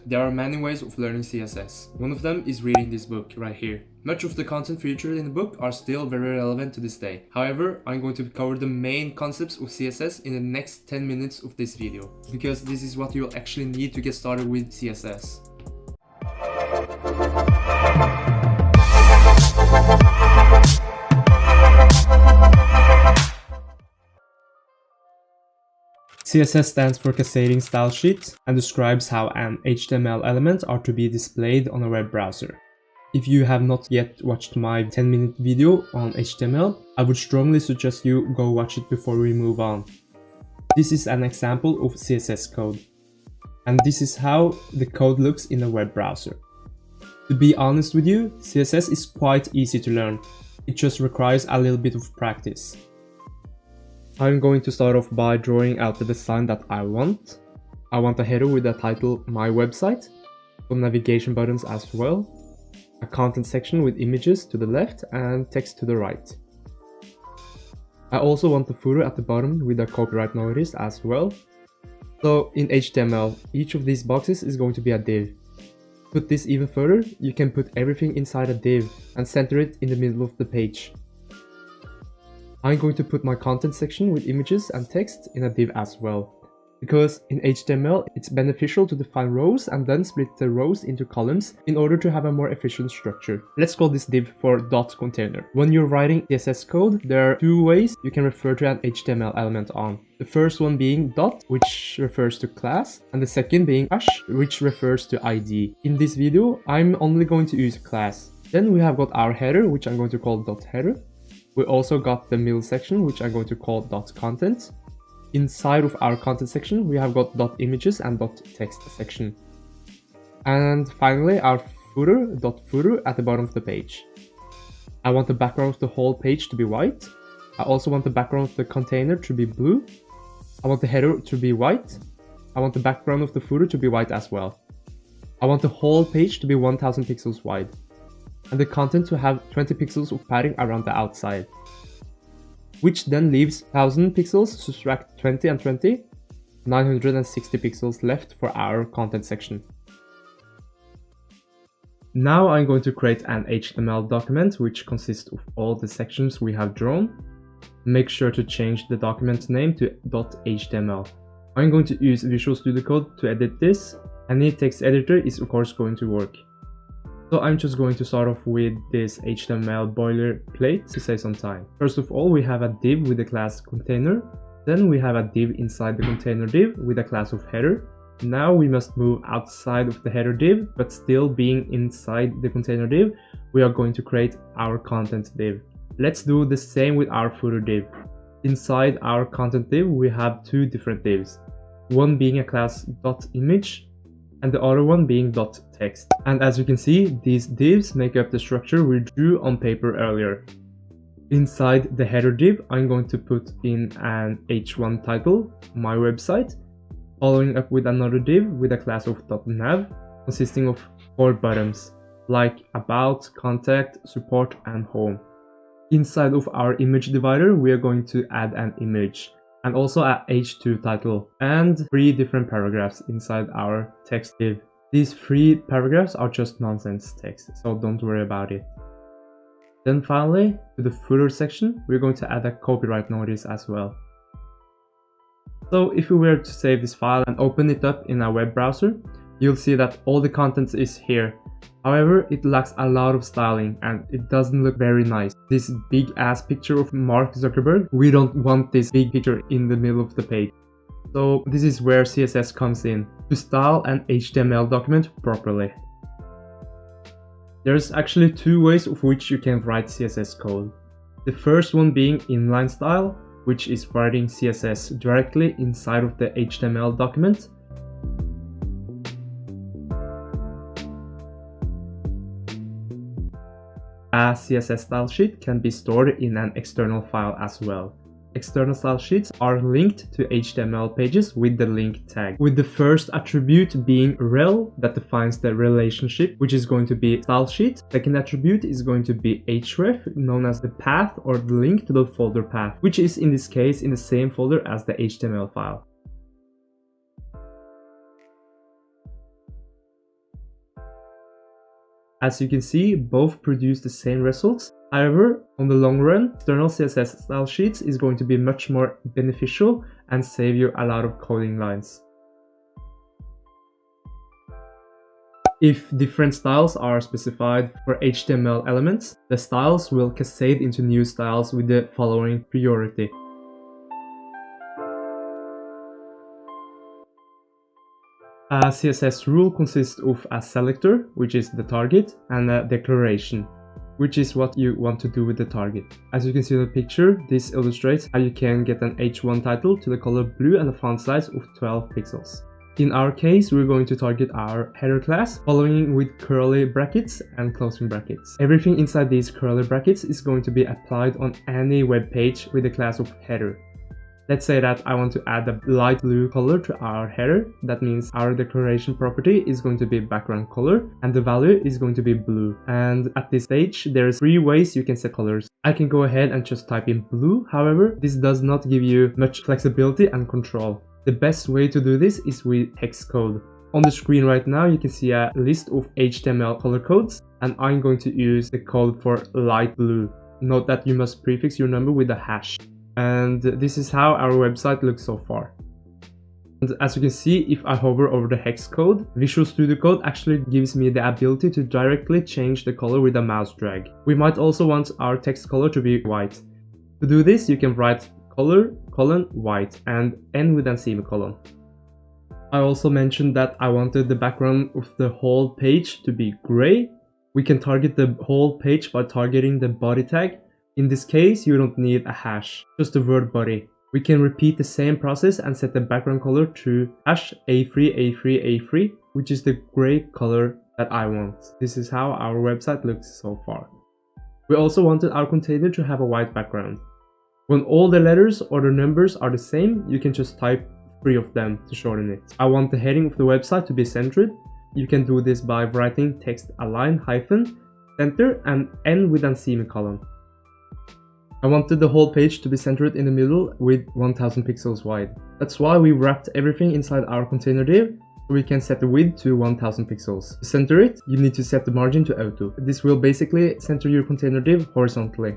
There are many ways of learning CSS. One of them is reading this book right here. Much of the content featured in the book are still very relevant to this day. However, I'm going to cover the main concepts of CSS in the next 10 minutes of this video, because this is what you'll actually need to get started with CSS. CSS stands for Cascading Style Sheet and describes how an HTML element are to be displayed on a web browser. If you have not yet watched my 10-minute video on HTML, I would strongly suggest you go watch it before we move on. This is an example of CSS code, and this is how the code looks in a web browser. To be honest with you, CSS is quite easy to learn. It just requires a little bit of practice. I'm going to start off by drawing out the design that I want. I want a header with the title My Website, some navigation buttons as well, a content section with images to the left and text to the right. I also want the footer at the bottom with a copyright notice as well. So in HTML, each of these boxes is going to be a div. To put this even further, you can put everything inside a div and center it in the middle of the page. I'm going to put my content section with images and text in a div as well, because in HTML it's beneficial to define rows and then split the rows into columns in order to have a more efficient structure. Let's call this div for .container. When you're writing CSS code, there are two ways you can refer to an HTML element on. The first one being dot, which refers to class, and the second being hash, which refers to ID. In this video, I'm only going to use class. Then we have got our header, which I'm going to call .header. We also got the middle section, which I'm going to call .content. Inside of our content section, we have got .images and .text section. And finally, our footer, .footer at the bottom of the page. I want the background of the whole page to be white. I also want the background of the container to be blue. I want the header to be white. I want the background of the footer to be white as well. I want the whole page to be 1000 pixels wide, and the content to have 20 pixels of padding around the outside, which then leaves 1000 pixels, subtract 20 and 20, 960 pixels left for our content section. Now I'm going to create an HTML document which consists of all the sections we have drawn. Make sure to change the document name to .html. I'm going to use Visual Studio Code to edit this. Any text editor is of course going to work. So I'm just going to start off with this HTML boilerplate to save some time. First of all, we have a div with the class container. Then we have a div inside the container div with a class of header. Now we must move outside of the header div, but still being inside the container div, we are going to create our content div. Let's do the same with our footer div. Inside our content div, we have two different divs. One being a class .image, and the other one being .text. And as you can see, these divs make up the structure we drew on paper earlier. Inside the header div, I'm going to put in an h1 title, My Website, following up with another div with a class of .nav, consisting of 4 buttons, like About, Contact, Support, and Home. Inside of our image divider, we are going to add an image, and also a h2 title, and 3 different paragraphs inside our text div. These 3 paragraphs are just nonsense text, so don't worry about it. Then finally, to the footer section, we're going to add a copyright notice as well. So if we were to save this file and open it up in a web browser, you'll see that all the content is here. However, it lacks a lot of styling and it doesn't look very nice. This big ass picture of Mark Zuckerberg, we don't want this big picture in the middle of the page. So this is where CSS comes in, to style an HTML document properly. There's actually 2 ways of which you can write CSS code. The first one being inline style, which is writing CSS directly inside of the HTML document. A CSS style sheet can be stored in an external file as well. External style sheets are linked to HTML pages with the link tag, with the first attribute being rel, that defines the relationship, which is going to be style sheet. Second attribute is going to be href, known as the path or the link to the folder path, which is in this case in the same folder as the HTML file. As you can see, both produce the same results. However, on the long run, external CSS style sheets is going to be much more beneficial and save you a lot of coding lines. If different styles are specified for HTML elements, the styles will cascade into new styles with the following priority. A CSS rule consists of a selector, which is the target, and a declaration, which is what you want to do with the target. As you can see in the picture, this illustrates how you can get an H1 title to the color blue and a font size of 12 pixels. In our case, we're going to target our header class, following with curly brackets and closing brackets. Everything inside these curly brackets is going to be applied on any web page with the class of header. Let's say that I want to add a light blue color to our header. That means our declaration property is going to be background color and the value is going to be blue. And at this stage, there's 3 ways you can set colors. I can go ahead and just type in blue. However, this does not give you much flexibility and control. The best way to do this is with hex code. On the screen right now, you can see a list of HTML color codes, and I'm going to use the code for light blue. Note that you must prefix your number with a hash. And this is how our website looks so far. And as you can see, if I hover over the hex code, Visual Studio Code actually gives me the ability to directly change the color with a mouse drag. We might also want our text color to be white. To do this, you can write color, white, and end with a semicolon. I also mentioned that I wanted the background of the whole page to be gray. We can target the whole page by targeting the body tag. In this case, you don't need a hash, just the word body. We can repeat the same process and set the background color to hash A3, which is the gray color that I want. This is how our website looks so far. We also wanted our container to have a white background. When all the letters or the numbers are the same, you can just type 3 of them to shorten it. I want the heading of the website to be centered. You can do this by writing text align hyphen center and end with a semicolon. I wanted the whole page to be centered in the middle with 1000 pixels wide. That's why we wrapped everything inside our container div, so we can set the width to 1000 pixels. To center it, you need to set the margin to auto. This will basically center your container div horizontally.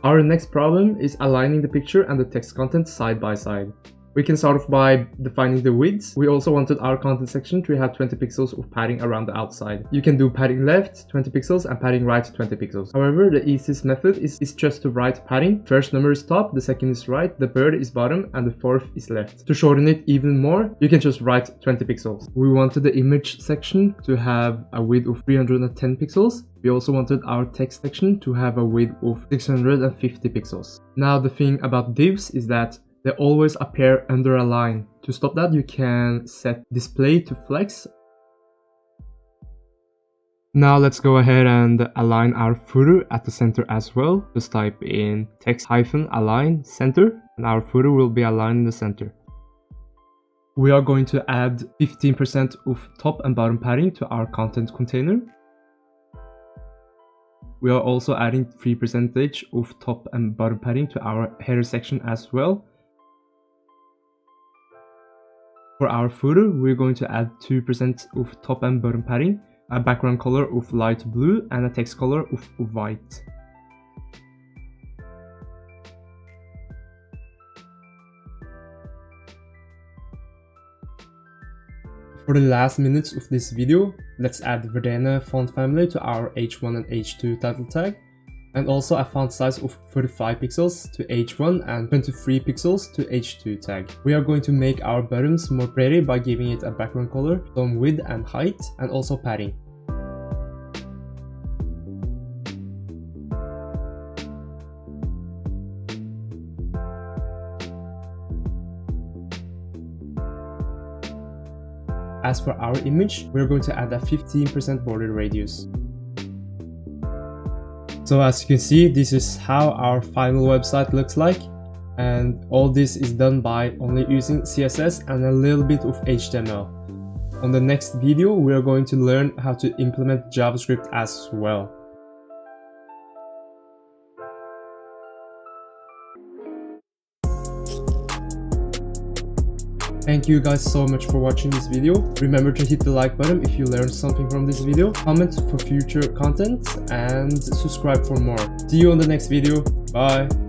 Our next problem is aligning the picture and the text content side by side. We can start off by defining the width. We also wanted our content section to have 20 pixels of padding around the outside. You can do padding left 20 pixels and padding right 20 pixels. However, the easiest method is just to write padding. First number is top, the second is right, the third is bottom, and the fourth is left. To shorten it even more, you can just write 20 pixels. We wanted the image section to have a width of 310 pixels. We also wanted our text section to have a width of 650 pixels. Now the thing about divs is that they always appear under a line. To stop that, you can set display to flex. Now let's go ahead and align our footer at the center as well. Just type in text hyphen align center and our footer will be aligned in the center. We are going to add 15% of top and bottom padding to our content container. We are also adding 3% of top and bottom padding to our header section as well. For our footer, we're going to add 2% of top and bottom padding, a background color of light blue, and a text color of white. For the last minutes of this video, let's add Verdana font family to our H1 and H2 title tag, and also a font size of 35 pixels to H1 and 23 pixels to H2 tag. We are going to make our buttons more pretty by giving it a background color, some width and height, and also padding. As for our image, we're going to add a 15% border radius. So as you can see, this is how our final website looks like, and all this is done by only using CSS and a little bit of HTML. On the next video, we are going to learn how to implement JavaScript as well. Thank you guys so much for watching this video. Remember to hit the like button if you learned something from this video, comment for future content, and subscribe for more. See you on the next video. Bye.